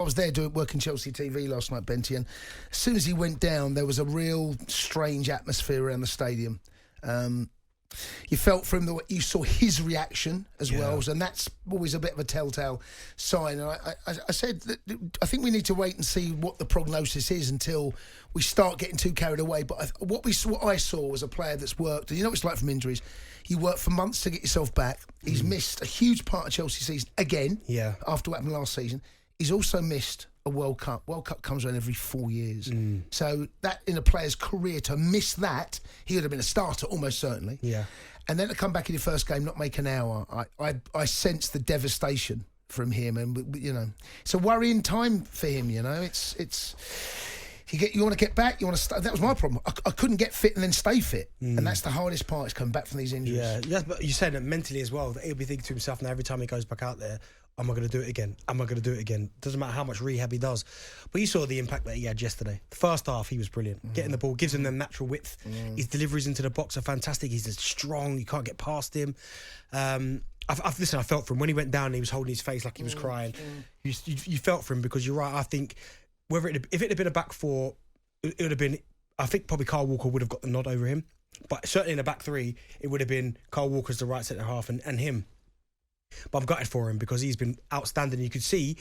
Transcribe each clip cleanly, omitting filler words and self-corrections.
was there working Chelsea TV last night, Benty, and as soon as he went down, there was a real strange atmosphere around the stadium. You felt from you saw his reaction as well, and that's always a bit of a telltale sign. And I said that I think we need to wait and see what the prognosis is until we start getting too carried away. But what I saw was a player that's worked, and you know what it's like from injuries. You work for months to get yourself back. He's missed a huge part of Chelsea's season again. Yeah. After what happened last season, he's also missed a World Cup. World Cup comes around every 4 years. So that in a player's career, to miss that, he would have been a starter almost certainly. Yeah. And then to come back in your first game, not make an hour, I sense the devastation from him, and you know, it's a worrying time for him. You know, it's you want to get back, you want to start. That was my problem. I couldn't get fit and then stay fit, and that's the hardest part, is coming back from these injuries. Yeah, but you said it mentally as well, that he'll be thinking to himself now every time he goes back out there, am I going to do it again? Am I going to do it again? Doesn't matter how much rehab he does. But you saw the impact that he had yesterday. The first half, he was brilliant. Getting the ball, gives him the natural width. His deliveries into the box are fantastic. He's strong. You can't get past him. I felt for him. When he went down and he was holding his face like he was crying. You felt for him, because you're right. I think if it had been a back four, it would have been, I think probably Kyle Walker would have got the nod over him. But certainly in a back three, it would have been Kyle Walker's the right centre half and him. But I'm gutted for him, because he's been outstanding. You could see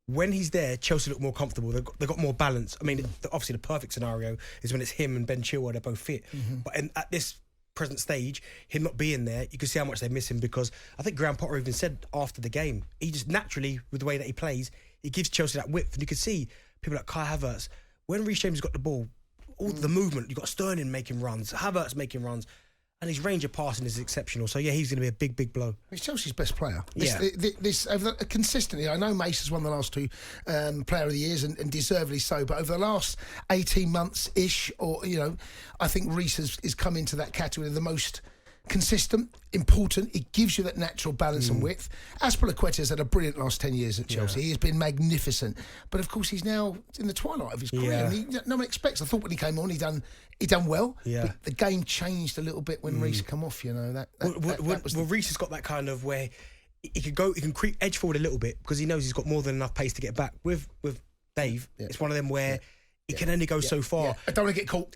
when he's there, Chelsea look more comfortable. They've got more balance. I mean, obviously the perfect scenario is when it's him and Ben Chilwell, they're both fit. But at this present stage, him not being there, you can see how much they miss him, because I think Graham Potter even said after the game, he just naturally, with the way that he plays, he gives Chelsea that width. And you can see people like Kai Havertz, when Reece James got the ball, all the movement, you've got Sterling making runs, Havertz making runs, and his range of passing is exceptional. So, yeah, he's going to be a big, big blow. He's Chelsea's best player. Consistently, I know Mace has won the last two Player of the Years, and deservedly so, but over the last 18 months-ish, or, you know, I think Reece is come into that category of the most consistent, important. It gives you that natural balance and width. Azpilicueta has had a brilliant last 10 years at Chelsea. He has been magnificent. But, of course, he's now in the twilight of his career. And no one expects. I thought when he came on, he done well. Yeah. But the game changed a little bit when Reece come off, you know. Reece has got that kind of where he can edge forward a little bit, because he knows he's got more than enough pace to get back. With Dave, it's one of them where he can only go so far. I don't want to get caught.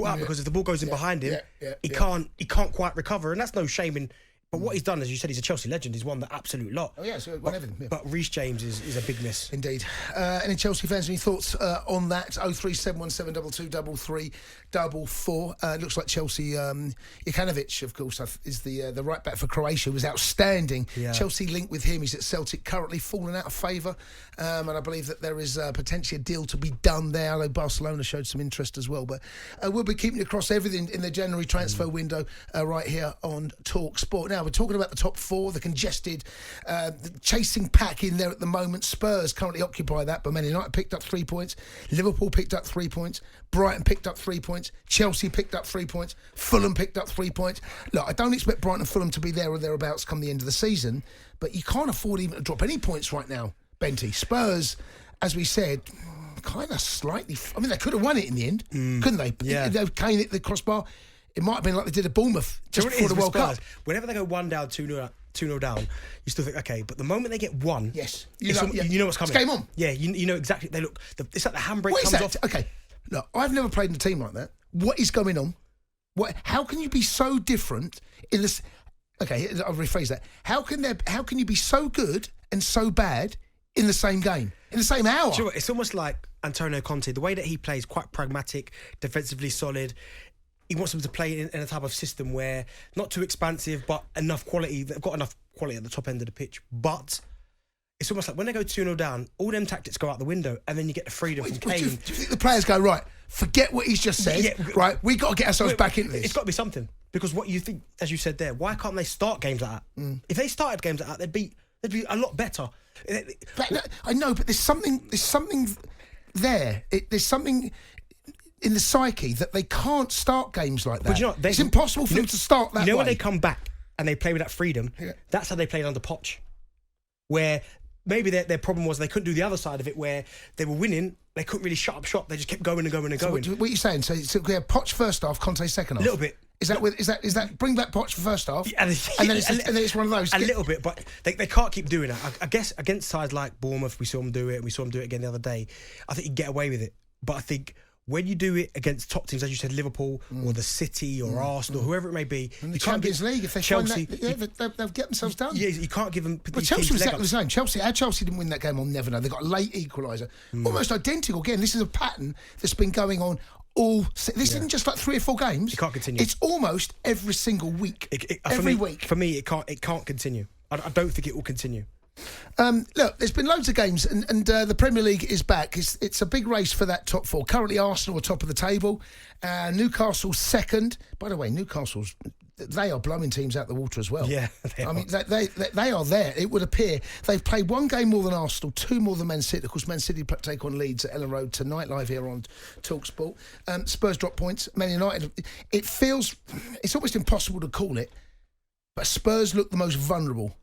Out, because if the ball goes in behind him, he can't quite recover, and that's no shame in. But what he's done, as you said, he's a Chelsea legend. He's won the absolute lot. Oh, yeah, so won everything. Yeah. But Reece James is a big miss. Indeed. Any Chelsea fans, any thoughts on that? 03717223344. Looks like Chelsea, Jokanovic, of course, is the right back for Croatia, was outstanding. Yeah. Chelsea linked with him. He's at Celtic, currently fallen out of favour. And I believe that there is potentially a deal to be done there. I know Barcelona showed some interest as well. But we'll be keeping across everything in the January transfer window right here on talkSPORT. Now, we're talking about the top four, the congested, the chasing pack in there at the moment. Spurs currently occupy that, but Man United picked up 3 points. Liverpool picked up 3 points. Brighton picked up 3 points. Chelsea picked up 3 points. Fulham picked up 3 points. Look, I don't expect Brighton and Fulham to be there or thereabouts come the end of the season, but you can't afford even to drop any points right now, Benty. Spurs, as we said, kind of slightly... I mean, they could have won it in the end, couldn't they? Yeah. They came at the crossbar. It might have been like they did at Bournemouth just before the World Cup. Whenever they go 1 down, 2-0 down, you still think, okay, but the moment they get one, yes, you know what's coming. It's game on. Yeah, you know exactly. It's like the handbrake comes off. Okay, look, I've never played in a team like that. What is going on? How can you be so different in this? Okay, I'll rephrase that. How can you be so good and so bad in the same game, in the same hour? Sure, it's almost like Antonio Conte. The way that he plays, quite pragmatic, defensively solid. He wants them to play in a type of system where not too expansive, but enough quality. They've got enough quality at the top end of the pitch. But it's almost like when they go 2-0 down, all them tactics go out the window, and then you get the freedom from Kane. Do you think the players go, right, forget what he's just said, right, we got to get ourselves back into this? It's got to be something. Because what you think, as you said there, why can't they start games like that? If they started games like that, they'd be a lot better. I know, but there's something there. There's something in the psyche that they can't start games like that. But you know, it's impossible for them to start that way. You know when they come back and they play with that freedom, that's how they played under Poch. Where maybe their problem was they couldn't do the other side of it, where they were winning, they couldn't really shut up shop, they just kept going and going and going. What are you saying? So we have Poch first half, Conte second half? A little bit. Is that bring back Poch for first half, and then it's one of those. A little bit, but they can't keep doing that. I guess against sides like Bournemouth, we saw them do it, and we saw them do it again the other day. I think you get away with it, but I think when you do it against top teams, as you said, Liverpool or the City or Arsenal, whoever it may be, in the Champions League, if they Chelsea, they'll get themselves done. Yeah, you can't give them. But Chelsea was exactly the same. Chelsea didn't win that game, I'll never know. They got a late equaliser, almost identical. Again, this is a pattern that's been going on this isn't just like 3 or 4 games. It can't continue. It's almost every single week. Every week. For me, it can't continue. I don't think it will continue. Look, there's been loads of games, and the Premier League is back. It's a big race for that top 4. Currently, Arsenal are top of the table, Newcastle second. By the way, they are blowing teams out the water as well. Yeah, I mean, they are there. It would appear they've played 1 game more than Arsenal, 2 more than Man City. Of course, Man City take on Leeds at Ellen Road tonight, live here on talkSPORT. Spurs drop points. Man United. It's almost impossible to call it, but Spurs look the most vulnerable